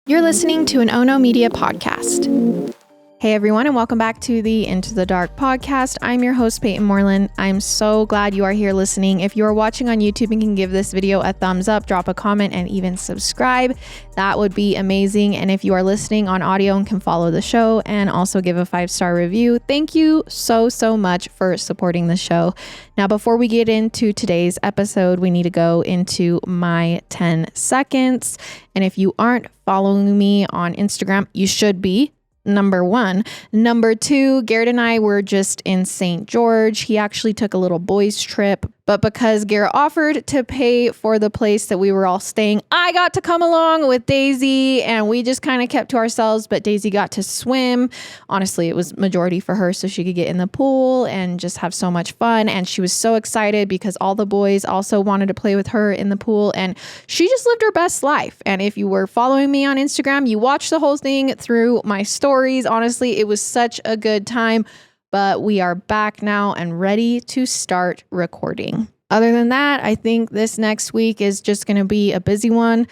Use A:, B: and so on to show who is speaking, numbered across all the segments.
A: You're listening to an Ono Media podcast. Hey everyone, and welcome back to the Into the Dark podcast. I'm your host, Peyton Moreland. I'm so glad you are here listening. If you are watching on YouTube and can give this video a thumbs up, drop a comment, and even subscribe, that would be amazing. And if you are listening on audio and can follow the show and also give a 5-star review, thank you so much for supporting the show. Now, before we get into today's episode, we need to go into my 10 seconds. And if you aren't following me on Instagram, you should be. Number one. Number two, Garrett and I were just in St. George. He actually took a little boys trip, but because Garrett offered to pay for the place that we were all staying, I got to come along with Daisy, and we just kind of kept to ourselves, but Daisy got to swim. Honestly, it was majority for her so she could get in the pool and just have so much fun. And she was so excited because all the boys also wanted to play with her in the pool, and she just lived her best life. And if you were following me on Instagram, you watched the whole thing through my stories. Honestly, it was such a good time. But we are back now and ready to start recording. Other than that, I think this next week is just going to be a busy one.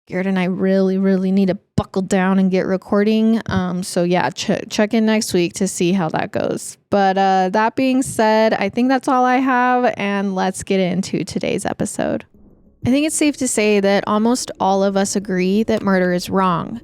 A: Garrett and I really need to buckle down and get recording. So yeah, check in next week to see how that goes. But that being said, I think that's all I have. And let's get into today's episode. I think it's safe to say that almost all of us agree that murder is wrong.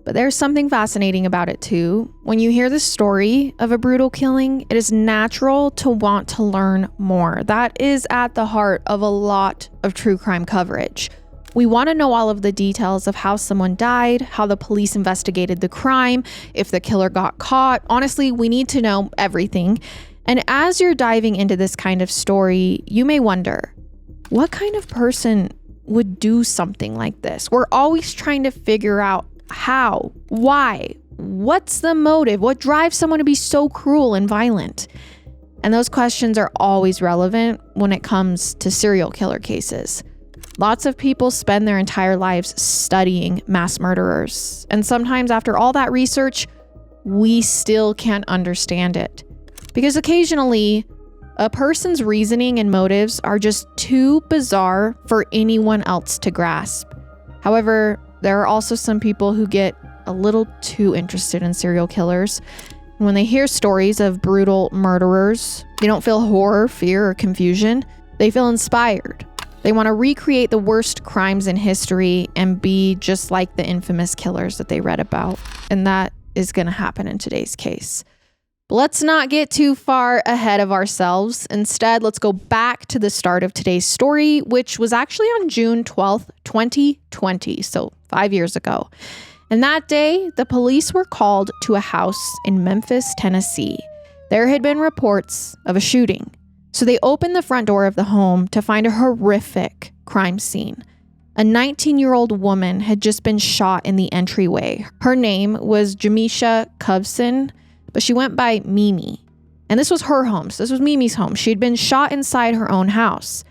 A: But there's something fascinating about it too. When you hear the story of a brutal killing, it is natural to want to learn more. That is at the heart of a lot of true crime coverage. We want to know all of the details of how someone died, how the police investigated the crime, if the killer got caught. Honestly, we need to know everything. And as you're diving into this kind of story, you may wonder, what kind of person would do something like this? We're always trying to figure out how, why, what's the motive, what drives someone to be so cruel and violent? And those questions are always relevant when it comes to serial killer cases. Lots of people spend their entire lives studying mass murderers. And sometimes after all that research, we still can't understand it. Because occasionally, a person's reasoning and motives are just too bizarre for anyone else to grasp. However, there are also some people who get a little too interested in serial killers. When they hear stories of brutal murderers, they don't feel horror, fear, or confusion. They feel inspired. They want to recreate the worst crimes in history and be just like the infamous killers that they read about. And that is going to happen in today's case. But let's not get too far ahead of ourselves. Instead, let's go back to the start of today's story, which was actually on June 12th, 2020, so 5 years ago. And that day, the police were called to a house in Memphis, Tennessee. There had been reports of a shooting. So they opened the front door of the home to find a horrific crime scene. A 19-year-old woman had just been shot in the entryway. Her name was Jamisha Cubson, but she went by Mimi. And this was her home. So this was Mimi's home. She'd been shot inside her own house.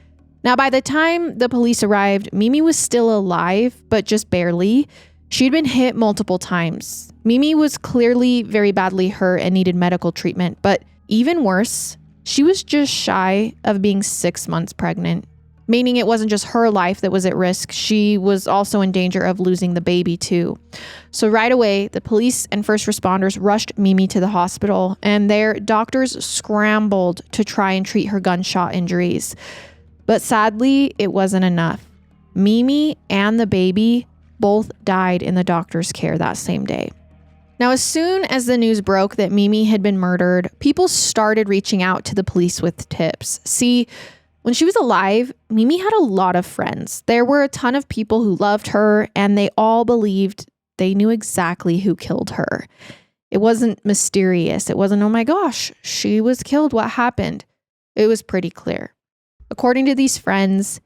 A: Now, by the time the police arrived, Mimi was still alive, but just barely. She'd been hit multiple times. Mimi was clearly very badly hurt and needed medical treatment, but even worse, she was just shy of being 6 months pregnant, meaning it wasn't just her life that was at risk. She was also in danger of losing the baby too. So right away, the police and first responders rushed Mimi to the hospital, and their doctors scrambled to try and treat her gunshot injuries. But sadly, it wasn't enough. Mimi and the baby both died in the doctor's care that same day. Now, as soon as the news broke that Mimi had been murdered, people started reaching out to the police with tips. See, when she was alive, Mimi had a lot of friends. There were a ton of people who loved her, and they all believed they knew exactly who killed her. It wasn't mysterious. It wasn't, oh my gosh, she was killed. What happened? It was pretty clear. According to these friends,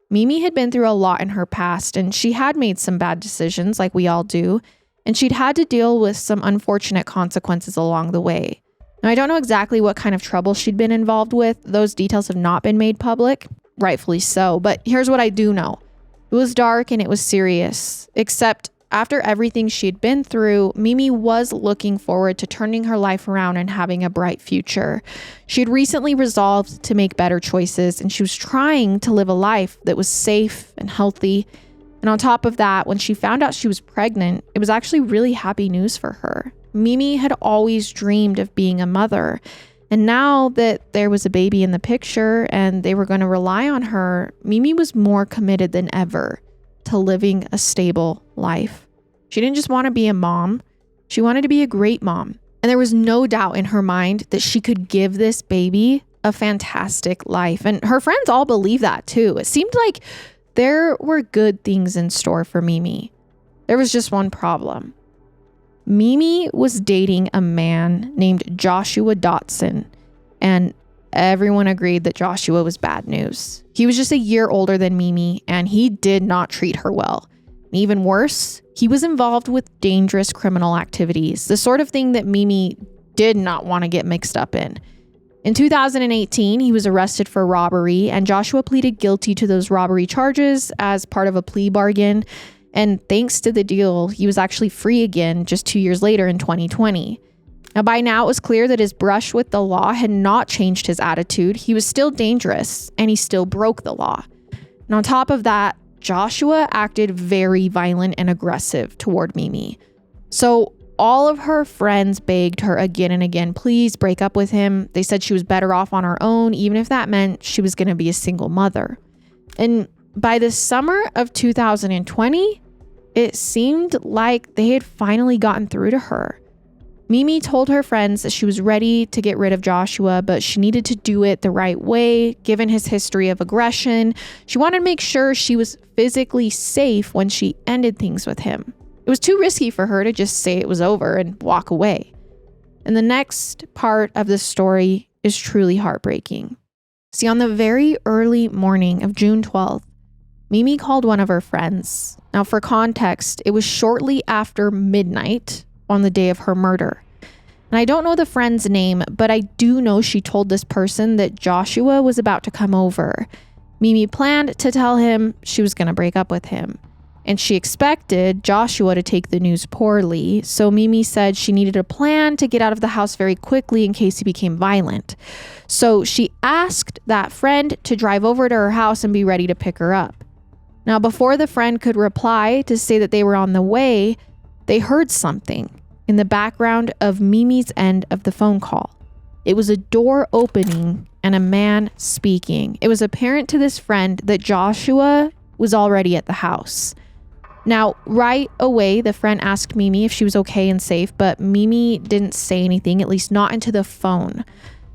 A: Mimi had been through a lot in her past, and she had made some bad decisions like we all do, and she'd had to deal with some unfortunate consequences along the way. Now, I don't know exactly what kind of trouble she'd been involved with. Those details have not been made public, rightfully so, but here's what I do know. It was dark and it was serious, except after everything she'd been through, Mimi was looking forward to turning her life around and having a bright future. She'd recently resolved to make better choices, and she was trying to live a life that was safe and healthy. And on top of that, when she found out she was pregnant, it was actually really happy news for her. Mimi had always dreamed of being a mother. And now that there was a baby in the picture and they were going to rely on her, Mimi was more committed than ever to living a stable life. She didn't just want to be a mom. She wanted to be a great mom. And there was no doubt in her mind that she could give this baby a fantastic life. And her friends all believed that too. It seemed like there were good things in store for Mimi. There was just one problem. Mimi was dating a man named Joshua Dotson, and everyone agreed that Joshua was bad news. He was just a year older than Mimi, and he did not treat her well. And even worse, he was involved with dangerous criminal activities, the sort of thing that Mimi did not want to get mixed up in. In 2018, he was arrested for robbery, and Joshua pleaded guilty to those robbery charges as part of a plea bargain. And thanks to the deal, he was actually free again just 2 years later in 2020. Now, by now, it was clear that his brush with the law had not changed his attitude. He was still dangerous, and he still broke the law. And on top of that, Joshua acted very violent and aggressive toward Mimi. So all of her friends begged her again and again, please break up with him. They said she was better off on her own, even if that meant she was going to be a single mother. And by the summer of 2020, it seemed like they had finally gotten through to her. Mimi told her friends that she was ready to get rid of Joshua, but she needed to do it the right way, given his history of aggression. She wanted to make sure she was physically safe when she ended things with him. It was too risky for her to just say it was over and walk away. And the next part of the story is truly heartbreaking. See, on the very early morning of June 12th, Mimi called one of her friends. Now, for context, it was shortly after midnight on the day of her murder. And I don't know the friend's name, but I do know she told this person that Joshua was about to come over. Mimi planned to tell him she was going to break up with him. And she expected Joshua to take the news poorly. So Mimi said she needed a plan to get out of the house very quickly in case he became violent. So she asked that friend to drive over to her house and be ready to pick her up. Now, before the friend could reply to say that they were on the way, they heard something in the background of Mimi's end of the phone call. It was a door opening and a man speaking. It was apparent to this friend that Joshua was already at the house. Now, right away, the friend asked Mimi if she was okay and safe, but Mimi didn't say anything, at least not into the phone.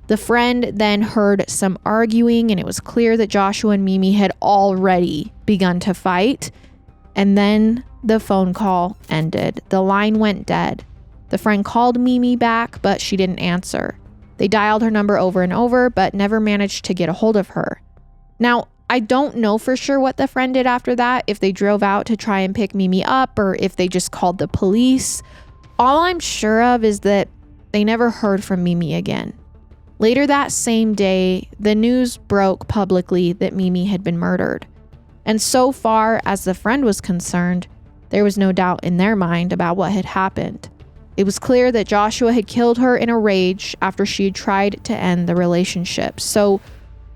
A: The friend then heard some arguing, and it was clear that Joshua and Mimi had already begun to fight. And then the phone call ended. The line went dead. The friend called Mimi back, but she didn't answer. They dialed her number over and over, but never managed to get a hold of her. Now, I don't know for sure what the friend did after that, if they drove out to try and pick Mimi up or if they just called the police. All I'm sure of is that they never heard from Mimi again. Later that same day, the news broke publicly that Mimi had been murdered. And so far as the friend was concerned, there was no doubt in their mind about what had happened. It was clear that Joshua had killed her in a rage after she had tried to end the relationship. So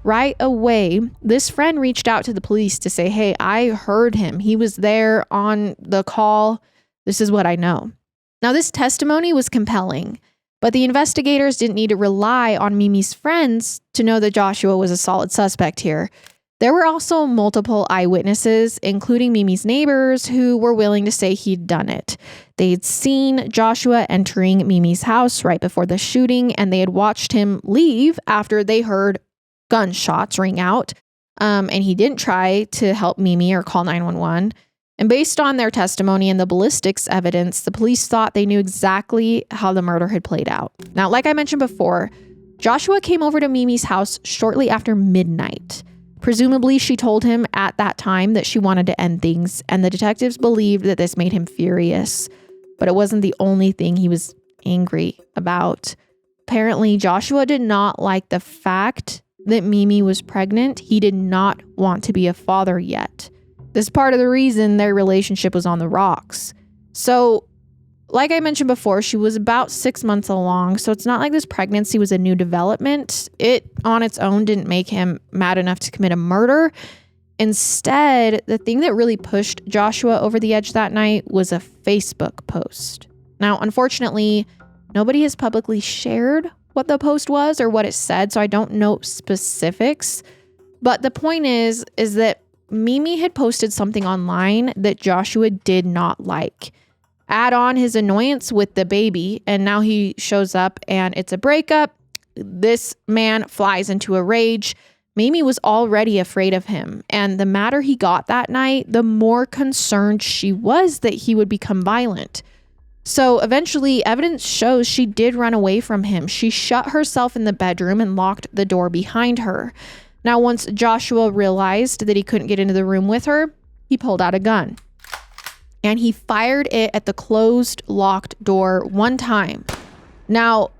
A: right away, this friend reached out to the police to say, hey, I heard him. He was there on the call. This is what I know. Now, this testimony was compelling, but the investigators didn't need to rely on Mimi's friends to know that Joshua was a solid suspect here. There were also multiple eyewitnesses, including Mimi's neighbors, who were willing to say he'd done it. They'd seen Joshua entering Mimi's house right before the shooting, and they had watched him leave after they heard gunshots ring out. And he didn't try to help Mimi or call 911. And based on their testimony and the ballistics evidence, the police thought they knew exactly how the murder had played out. Now, like I mentioned before, Joshua came over to Mimi's house shortly after midnight. Presumably, she told him at that time that she wanted to end things, and the detectives believed that this made him furious. But it wasn't the only thing he was angry about. Apparently, Joshua did not like the fact that Mimi was pregnant. He did not want to be a father yet. This is part of the reason their relationship was on the rocks. So, like I mentioned before, she was about 6 months along, so it's not like this pregnancy was a new development. It, on its own, didn't make him mad enough to commit a murder. Instead, the thing that really pushed Joshua over the edge that night was a Facebook post. Now, unfortunately, nobody has publicly shared what the post was or what it said, so I don't know specifics. But the point is that Mimi had posted something online that Joshua did not like. Add on his annoyance with the baby, and now he shows up and it's a breakup. This man flies into a rage. Mimi was already afraid of him, and the madder he got that night, the more concerned she was that he would become violent. So eventually, evidence shows she did run away from him. She shut herself in the bedroom and locked the door behind her. Now, once Joshua realized that he couldn't get into the room with her, he pulled out a gun. And he fired it at the closed, locked door one time. Now,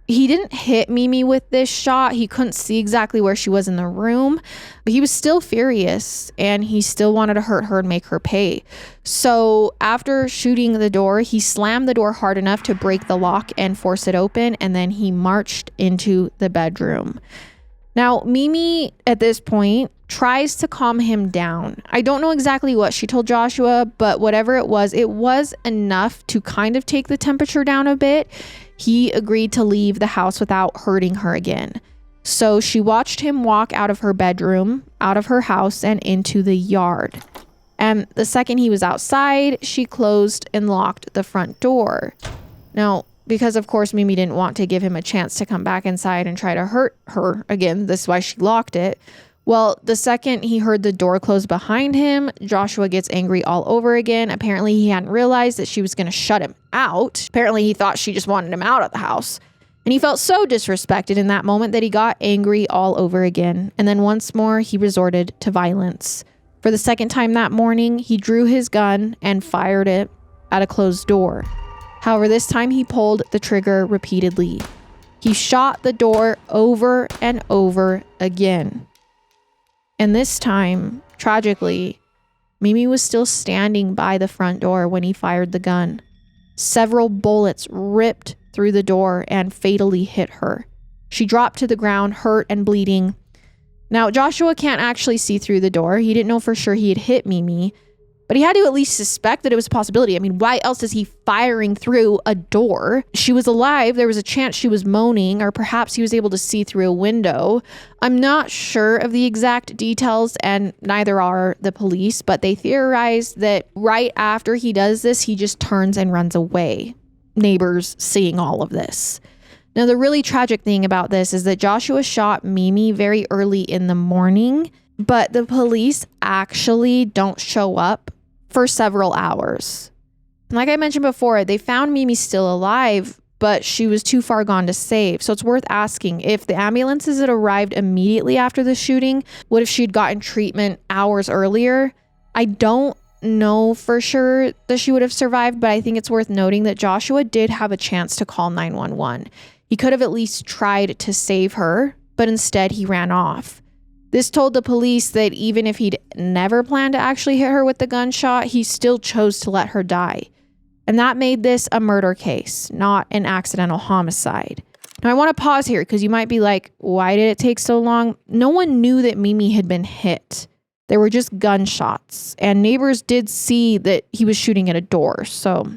A: he didn't hit Mimi with this shot. He couldn't see exactly where she was in the room, but he was still furious and he still wanted to hurt her and make her pay. So after shooting the door, he slammed the door hard enough to break the lock and force it open, and then he marched into the bedroom. Now, Mimi, at this point, tries to calm him down. I don't know exactly what she told Joshua, but whatever it was enough to kind of take the temperature down a bit. He agreed to leave the house without hurting her again. So she watched him walk out of her bedroom, out of her house, and into the yard. And the second he was outside, she closed and locked the front door. Now, because of course Mimi didn't want to give him a chance to come back inside and try to hurt her again, that's why she locked it. Well, the second he heard the door close behind him, Joshua gets angry all over again. Apparently, he hadn't realized that she was going to shut him out. Apparently, he thought she just wanted him out of the house. And he felt so disrespected in that moment that he got angry all over again. And then once more, he resorted to violence. For the second time that morning, he drew his gun and fired it at a closed door. However, this time he pulled the trigger repeatedly. He shot the door over and over again. And this time, tragically, Mimi was still standing by the front door when he fired the gun. Several bullets ripped through the door and fatally hit her. She dropped to the ground, hurt and bleeding. Now, Joshua can't actually see through the door. He didn't know for sure he had hit Mimi, but he had to at least suspect that it was a possibility. I mean, why else is he firing through a door? She was alive. There was a chance she was moaning, or perhaps he was able to see through a window. I'm not sure of the exact details, and neither are the police, but they theorized that right after he does this, he just turns and runs away. Neighbors seeing all of this. Now, the really tragic thing about this is that Joshua shot Mimi very early in the morning, but the police actually don't show up for several hours. And like I mentioned before, they found Mimi still alive, but she was too far gone to save. So it's worth asking if the ambulances had arrived immediately after the shooting, what if she'd gotten treatment hours earlier? I don't know for sure that she would have survived, but I think it's worth noting that Joshua did have a chance to call 911. He could have at least tried to save her, but instead he ran off. This told the police that even if he'd never planned to actually hit her with the gunshot, he still chose to let her die. And that made this a murder case, not an accidental homicide. Now, I want to pause here because you might be like, why did it take so long? No one knew that Mimi had been hit. There were just gunshots, and neighbors did see that he was shooting at a door. So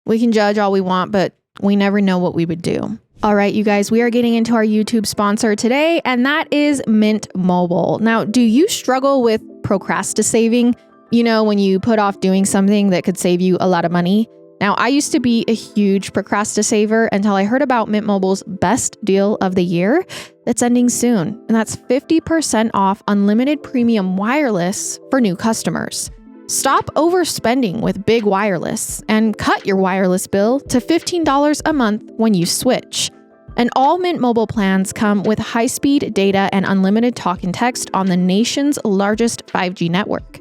A: we can judge all we want, but we never know what we would do. All right, you guys, we are getting into our YouTube sponsor today, and that is Mint Mobile. Now, do you struggle with procrastinating? You know, when you put off doing something that could save you a lot of money? Now, I used to be a huge procrastinator until I heard about Mint Mobile's best deal of the year that's ending soon, and that's 50% off unlimited premium wireless for new customers. Stop overspending with big wireless and cut your wireless bill to $15 a month when you switch. And all Mint Mobile plans come with high-speed data and unlimited talk and text on the nation's largest 5G network.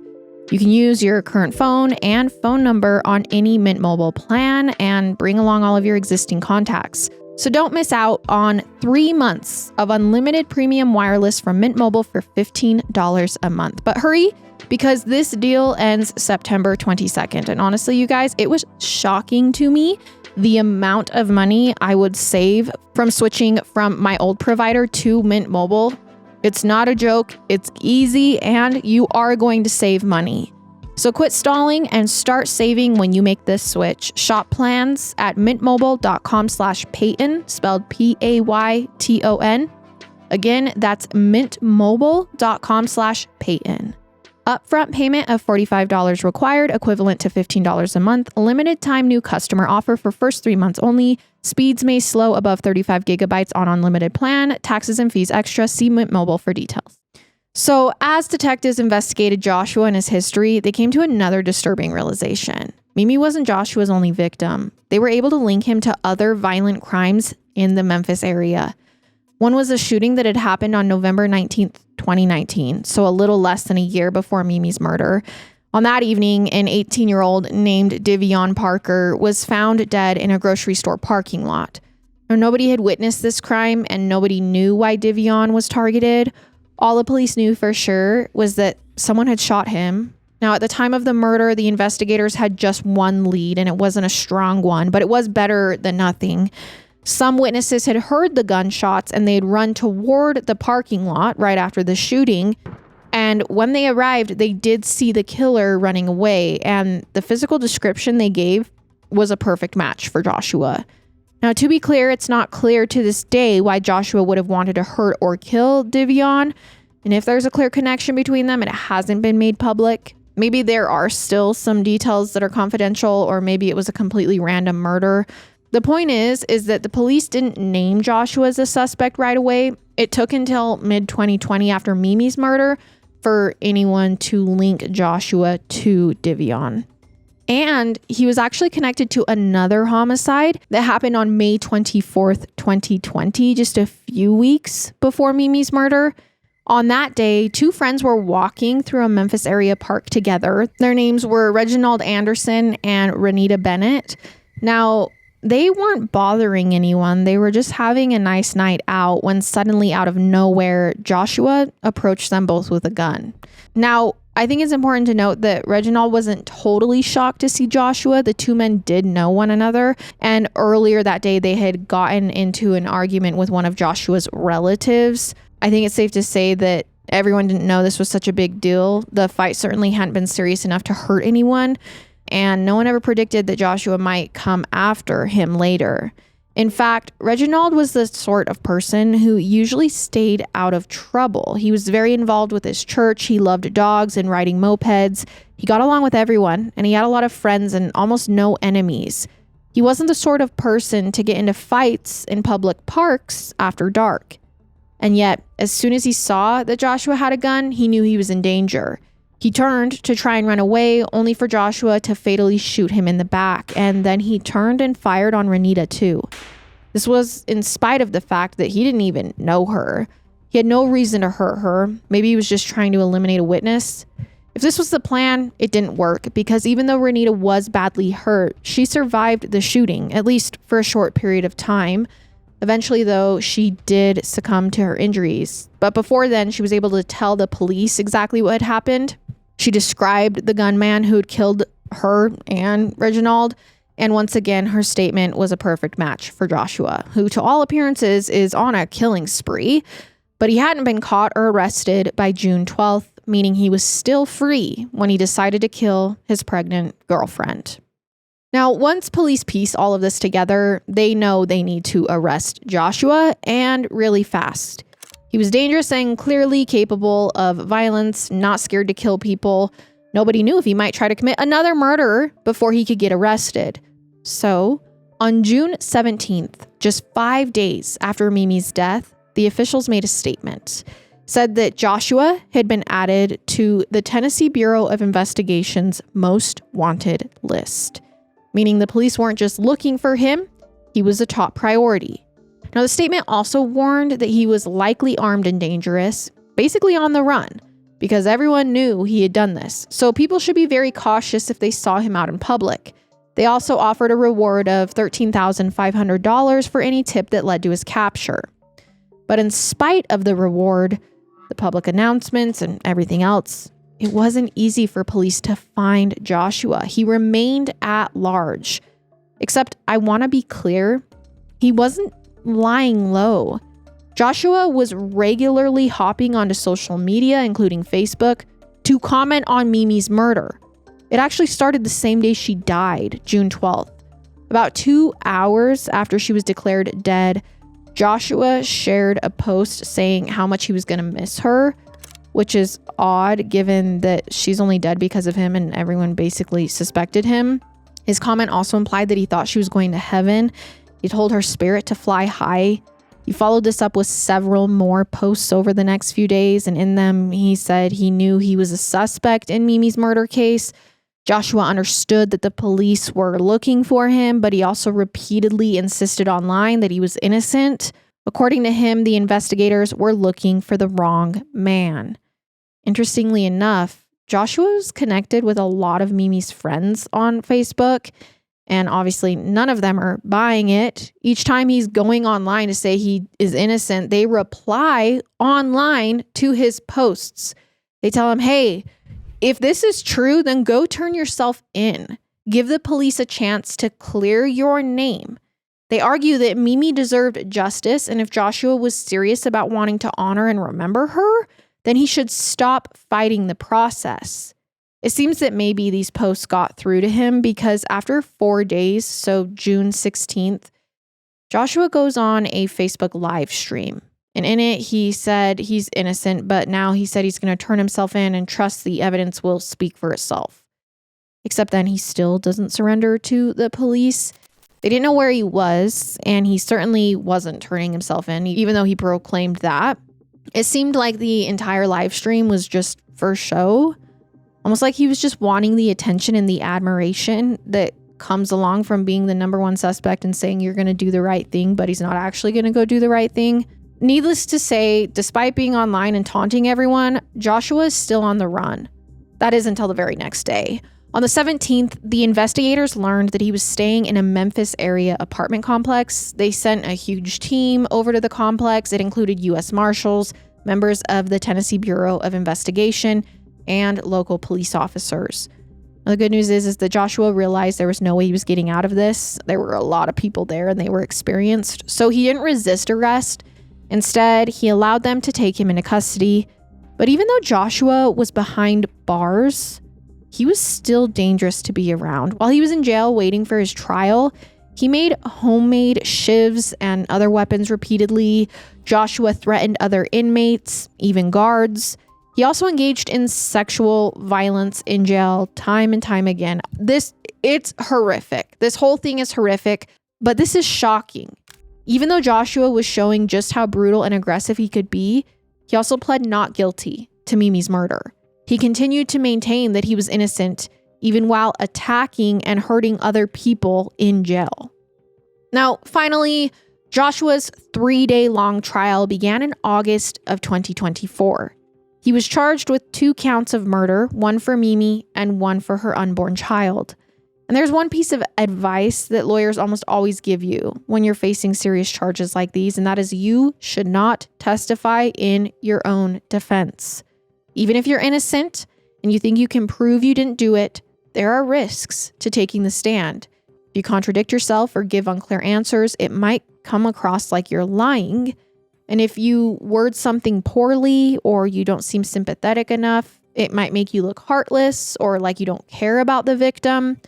A: You can use your current phone and phone number on any Mint Mobile plan and bring along all of your existing contacts. So don't miss out on 3 months of unlimited premium wireless from Mint Mobile for $15 a month. But hurry, because this deal ends September 22nd. And honestly, you guys, it was shocking to me the amount of money I would save from switching from my old provider to Mint Mobile. It's not a joke, it's easy, and you are going to save money. So quit stalling and start saving when you make this switch. Shop plans at mintmobile.com/Payton, spelled Payton. Again, that's mintmobile.com/Payton. Upfront payment of $45 required, equivalent to $15 a month. Limited time new customer offer for first 3 months only. Speeds may slow above 35 gigabytes on unlimited plan. Taxes and fees extra. See Mint Mobile for details. So as detectives investigated Joshua and his history, they came to another disturbing realization. Mimi wasn't Joshua's only victim. They were able to link him to other violent crimes in the Memphis area. One was a shooting that had happened on November 19th, 2019, so a little less than a year before Mimi's murder. On that evening, an 18-year-old named Divion Parker was found dead in a grocery store parking lot. Now, nobody had witnessed this crime, and nobody knew why Divion was targeted. All the police knew for sure was that someone had shot him. Now, at the time of the murder, the investigators had just one lead, and it wasn't a strong one, but it was better than nothing. Some witnesses had heard the gunshots and they had run toward the parking lot right after the shooting. And when they arrived, they did see the killer running away, and the physical description they gave was a perfect match for Joshua. Now, to be clear, it's not clear to this day why Joshua would have wanted to hurt or kill Divion. And if there's a clear connection between them, it hasn't been made public. Maybe there are still some details that are confidential, or maybe it was a completely random murder. The point is that the police didn't name Joshua as a suspect right away. It took until mid-2020 after Mimi's murder for anyone to link Joshua to Divion. And he was actually connected to another homicide that happened on May 24th, 2020, just a few weeks before Mimi's murder. On that day, two friends were walking through a Memphis area park together. Their names were Reginald Anderson and Renita Bennett. Now, they weren't bothering anyone. They were just having a nice night out when suddenly, out of nowhere, Joshua approached them both with a gun. Now, I think it's important to note that Reginald wasn't totally shocked to see Joshua. The two men did know one another, and earlier that day, they had gotten into an argument with one of Joshua's relatives. I think it's safe to say that everyone didn't know this was such a big deal. The fight certainly hadn't been serious enough to hurt anyone, and no one ever predicted that Joshua might come after him later. In fact, Reginald was the sort of person who usually stayed out of trouble. He was very involved with his church. He loved dogs and riding mopeds. He got along with everyone, and he had a lot of friends and almost no enemies. He wasn't the sort of person to get into fights in public parks after dark. And yet, as soon as he saw that Joshua had a gun, he knew he was in danger. He turned to try and run away, only for Joshua to fatally shoot him in the back, and then he turned and fired on Renita too. This was in spite of the fact that he didn't even know her. He had no reason to hurt her. Maybe he was just trying to eliminate a witness. If this was the plan, it didn't work, because even though Renita was badly hurt, she survived the shooting, at least for a short period of time. Eventually, though, she did succumb to her injuries. But before then, she was able to tell the police exactly what had happened. She described the gunman who had killed her and Reginald. And once again, her statement was a perfect match for Joshua, who to all appearances is on a killing spree. But he hadn't been caught or arrested by June 12th, meaning he was still free when he decided to kill his pregnant girlfriend. Now, once police piece all of this together, they know they need to arrest Joshua, and really fast. He was dangerous and clearly capable of violence, not scared to kill people. Nobody knew if he might try to commit another murder before he could get arrested. So, on June 17th, just 5 days after Mimi's death, the officials made a statement. Said that Joshua had been added to the Tennessee Bureau of Investigation's most wanted list, meaning the police weren't just looking for him, he was a top priority. Now, the statement also warned that he was likely armed and dangerous, basically on the run, because everyone knew he had done this. So people should be very cautious if they saw him out in public. They also offered a reward of $13,500 for any tip that led to his capture. But in spite of the reward, the public announcements, and everything else, it wasn't easy for police to find Joshua. He remained at large. Except, I want to be clear, he wasn't lying low. Joshua was regularly hopping onto social media, including Facebook, to comment on Mimi's murder. It actually started the same day she died, June 12th. About 2 hours after she was declared dead, Joshua shared a post saying how much he was going to miss her, which is odd given that she's only dead because of him and everyone basically suspected him. His comment also implied that he thought she was going to heaven. He told her spirit to fly high. He followed this up with several more posts over the next few days, and in them he said he knew he was a suspect in Mimi's murder case. Joshua understood that the police were looking for him, but he also repeatedly insisted online that he was innocent. According to him, the investigators were looking for the wrong man. Interestingly enough, Joshua was connected with a lot of Mimi's friends on Facebook, and obviously none of them are buying it. Each time he's going online to say he is innocent, they reply online to his posts. They tell him, hey, if this is true, then go turn yourself in. Give the police a chance to clear your name. They argue that Mimi deserved justice, and if Joshua was serious about wanting to honor and remember her, then he should stop fighting the process. It seems that maybe these posts got through to him because after 4 days, so June 16th, Joshua goes on a Facebook live stream. And in it, he said he's innocent, but now he said he's going to turn himself in and trust the evidence will speak for itself. Except then he still doesn't surrender to the police. They didn't know where he was, and he certainly wasn't turning himself in, even though he proclaimed that. It seemed like the entire live stream was just for show, almost like he was just wanting the attention and the admiration that comes along from being the number one suspect and saying you're going to do the right thing, but he's not actually going to go do the right thing. Needless to say, despite being online and taunting everyone, Joshua is still on the run. That is until the very next day. On the 17th, the investigators learned that he was staying in a Memphis area apartment complex. They sent a huge team over to the complex. It included U.S. Marshals, members of the Tennessee Bureau of Investigation, and local police officers. The good news is that Joshua realized there was no way he was getting out of this. There were a lot of people there and they were experienced. So he didn't resist arrest. Instead, he allowed them to take him into custody. But even though Joshua was behind bars, he was still dangerous to be around. While he was in jail waiting for his trial, he made homemade shivs and other weapons repeatedly. Joshua threatened other inmates, even guards. He also engaged in sexual violence in jail time and time again. It's horrific. This whole thing is horrific, but this is shocking. Even though Joshua was showing just how brutal and aggressive he could be, he also pled not guilty to Mimi's murder. He continued to maintain that he was innocent, even while attacking and hurting other people in jail. Now, finally, Joshua's 3-day-long trial began in August of 2024. He was charged with 2 counts of murder, one for Mimi and one for her unborn child. And there's one piece of advice that lawyers almost always give you when you're facing serious charges like these, and that is you should not testify in your own defense. Even if you're innocent and you think you can prove you didn't do it, there are risks to taking the stand. If you contradict yourself or give unclear answers, it might come across like you're lying. And if you word something poorly or you don't seem sympathetic enough, it might make you look heartless or like you don't care about the victim.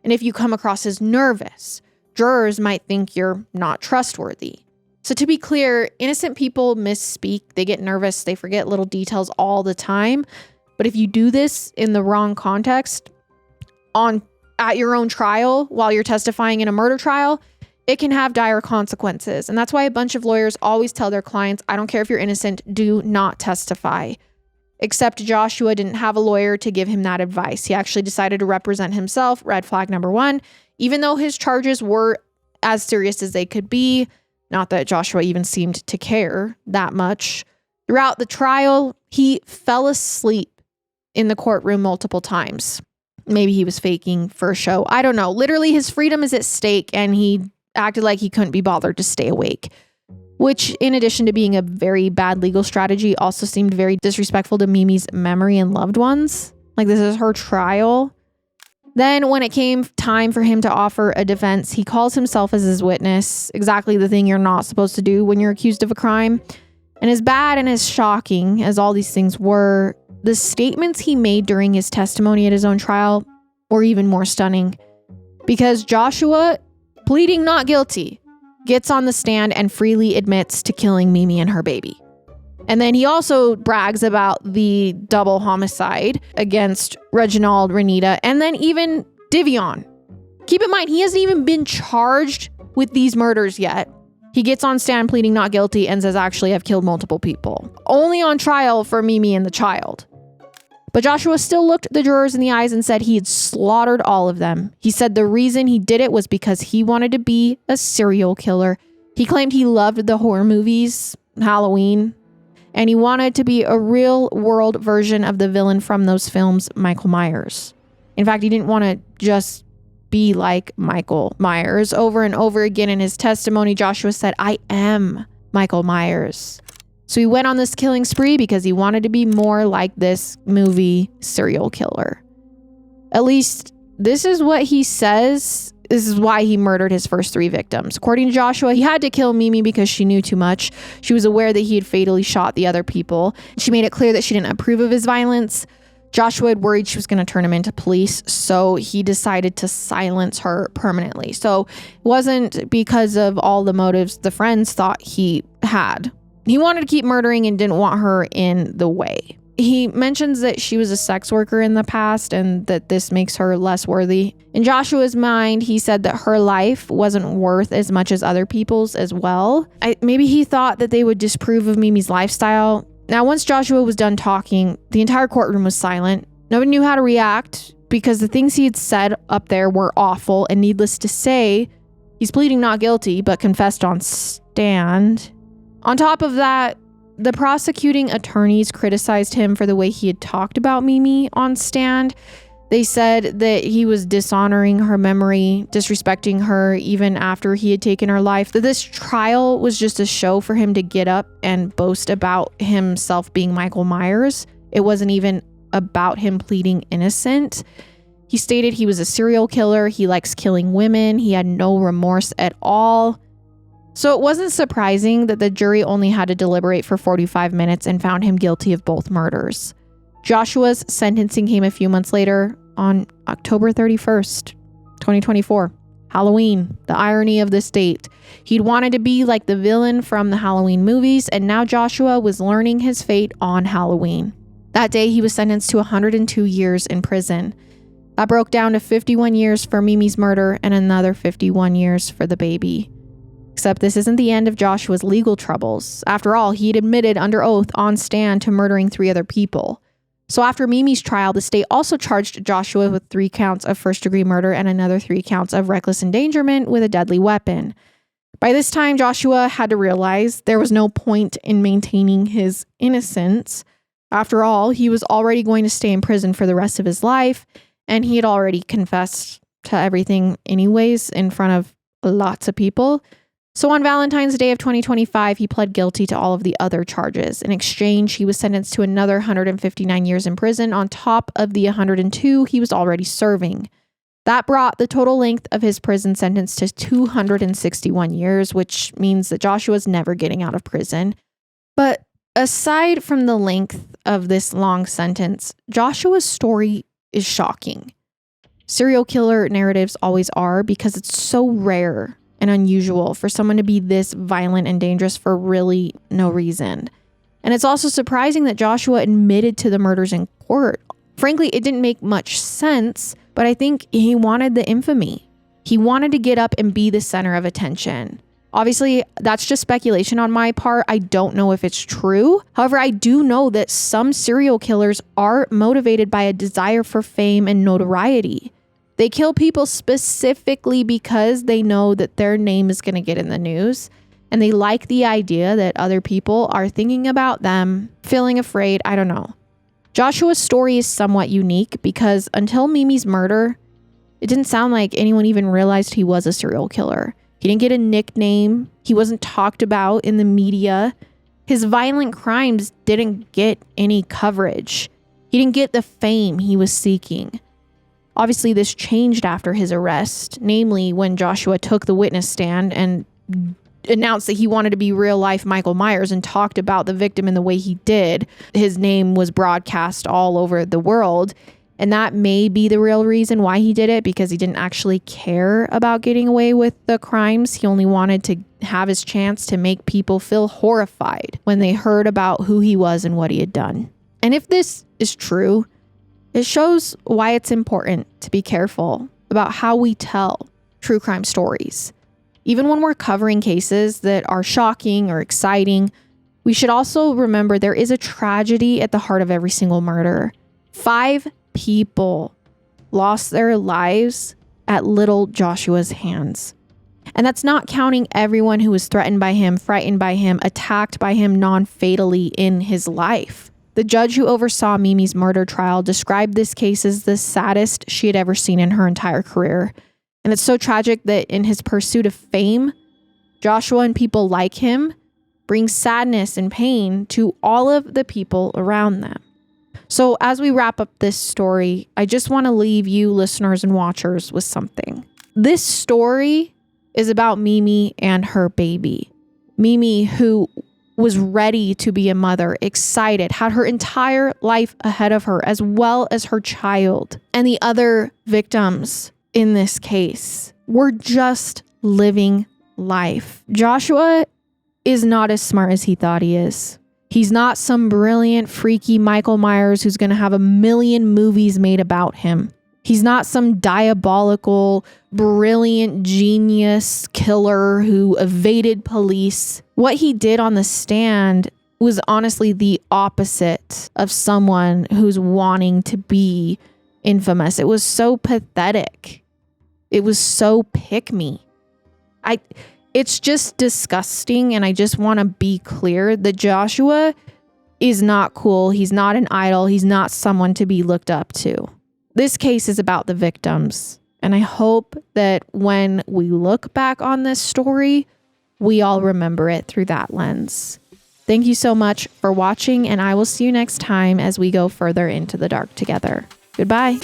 A: And if you come across as nervous, jurors might think you're not trustworthy. So to be clear, innocent people misspeak, they get nervous, they forget little details all the time. But if you do this in the wrong context, at your own trial while you're testifying in a murder trial, it can have dire consequences. And that's why a bunch of lawyers always tell their clients, I don't care if you're innocent, do not testify. Except Joshua didn't have a lawyer to give him that advice. He actually decided to represent himself, red flag number 1, even though his charges were as serious as they could be. Not that Joshua even seemed to care that much. Throughout the trial, he fell asleep in the courtroom multiple times. Maybe he was faking for a show. I don't know. Literally, his freedom is at stake, and he acted like he couldn't be bothered to stay awake, which, in addition to being a very bad legal strategy, also seemed very disrespectful to Mimi's memory and loved ones. Like, this is her trial. Then when it came time for him to offer a defense, he calls himself as his witness, exactly the thing you're not supposed to do when you're accused of a crime. And as bad and as shocking as all these things were, the statements he made during his testimony at his own trial were even more stunning. Because Joshua, pleading not guilty, gets on the stand and freely admits to killing Mimi and her baby. And then he also brags about the double homicide against Reginald, Renita, and then even Divion. Keep in mind, he hasn't even been charged with these murders yet. He gets on stand pleading not guilty and says, actually, I've killed multiple people. Only on trial for Mimi and the child. But Joshua still looked the jurors in the eyes and said he had slaughtered all of them. He said the reason he did it was because he wanted to be a serial killer. He claimed he loved the horror movies, Halloween, and he wanted to be a real-world version of the villain from those films, Michael Myers. In fact, he didn't want to just be like Michael Myers. Over and over again in his testimony, Joshua said, I am Michael Myers. So he went on this killing spree because he wanted to be more like this movie serial killer. At least, this is what he says. This is why he murdered his first 3 victims. According to Joshua, he had to kill Mimi because she knew too much. She was aware that he had fatally shot the other people. She made it clear that she didn't approve of his violence. Joshua had worried she was going to turn him into police, so he decided to silence her permanently. So it wasn't because of all the motives the friends thought he had. He wanted to keep murdering and didn't want her in the way. He mentions that she was a sex worker in the past and that this makes her less worthy. In Joshua's mind, he said that her life wasn't worth as much as other people's as well. Maybe he thought that they would disapprove of Mimi's lifestyle. Now, once Joshua was done talking, the entire courtroom was silent. Nobody knew how to react because the things he had said up there were awful, and needless to say, he's pleading not guilty but confessed on stand. On top of that, the prosecuting attorneys criticized him for the way he had talked about Mimi on stand. They said that he was dishonoring her memory, disrespecting her even after he had taken her life, that this trial was just a show for him to get up and boast about himself being Michael Myers. It wasn't even about him pleading innocent. He stated he was a serial killer. He likes killing women. He had no remorse at all. So it wasn't surprising that the jury only had to deliberate for 45 minutes and found him guilty of both murders. Joshua's sentencing came a few months later on October 31st, 2024. Halloween, the irony of this date. He'd wanted to be like the villain from the Halloween movies, and now Joshua was learning his fate on Halloween. That day, he was sentenced to 102 years in prison. That broke down to 51 years for Mimi's murder and another 51 years for the baby. Except this isn't the end of Joshua's legal troubles. After all, he'd admitted under oath on stand to murdering 3 other people. So after Mimi's trial, the state also charged Joshua with 3 counts of first-degree murder and another 3 counts of reckless endangerment with a deadly weapon. By this time, Joshua had to realize there was no point in maintaining his innocence. After all, he was already going to stay in prison for the rest of his life, and he had already confessed to everything anyways in front of lots of people. So on Valentine's Day of 2025, he pled guilty to all of the other charges. In exchange, he was sentenced to another 159 years in prison on top of the 102 he was already serving. That brought the total length of his prison sentence to 261 years, which means that Joshua's never getting out of prison. But aside from the length of this long sentence, Joshua's story is shocking. Serial killer narratives always are because it's so rare and unusual for someone to be this violent and dangerous for really no reason. And it's also surprising that Joshua admitted to the murders in court. Frankly, it didn't make much sense, but I think he wanted the infamy. He wanted to get up and be the center of attention. Obviously, that's just speculation on my part. I don't know if it's true. However, I do know that some serial killers are motivated by a desire for fame and notoriety. They kill people specifically because they know that their name is going to get in the news, and they like the idea that other people are thinking about them, feeling afraid. I don't know. Joshua's story is somewhat unique because until Mimi's murder, it didn't sound like anyone even realized he was a serial killer. He didn't get a nickname. He wasn't talked about in the media. His violent crimes didn't get any coverage. He didn't get the fame he was seeking. Obviously, this changed after his arrest, namely when Joshua took the witness stand and announced that he wanted to be real-life Michael Myers and talked about the victim in the way he did. His name was broadcast all over the world, and that may be the real reason why he did it, because he didn't actually care about getting away with the crimes. He only wanted to have his chance to make people feel horrified when they heard about who he was and what he had done. And if this is true, it shows why it's important to be careful about how we tell true crime stories. Even when we're covering cases that are shocking or exciting, we should also remember there is a tragedy at the heart of every single murder. 5 people lost their lives at little Joshua's hands. And that's not counting everyone who was threatened by him, frightened by him, attacked by him non-fatally in his life. The judge who oversaw Mimi's murder trial described this case as the saddest she had ever seen in her entire career. And it's so tragic that in his pursuit of fame, Joshua and people like him bring sadness and pain to all of the people around them. So as we wrap up this story, I just want to leave you listeners and watchers with something. This story is about Mimi and her baby. Mimi, who was ready to be a mother, excited, had her entire life ahead of her, as well as her child. And the other victims in this case were just living life. Joshua is not as smart as he thought he is. He's not some brilliant, freaky Michael Myers who's going to have 1 million movies made about him. He's not some diabolical, brilliant genius killer who evaded police. What he did on the stand was honestly the opposite of someone who's wanting to be infamous. It was so pathetic. It was so pick-me. It's just disgusting, and I just want to be clear that Joshua is not cool. He's not an idol. He's not someone to be looked up to. This case is about the victims, and I hope that when we look back on this story, we all remember it through that lens. Thank you so much for watching, and I will see you next time as we go further into the dark together. Goodbye.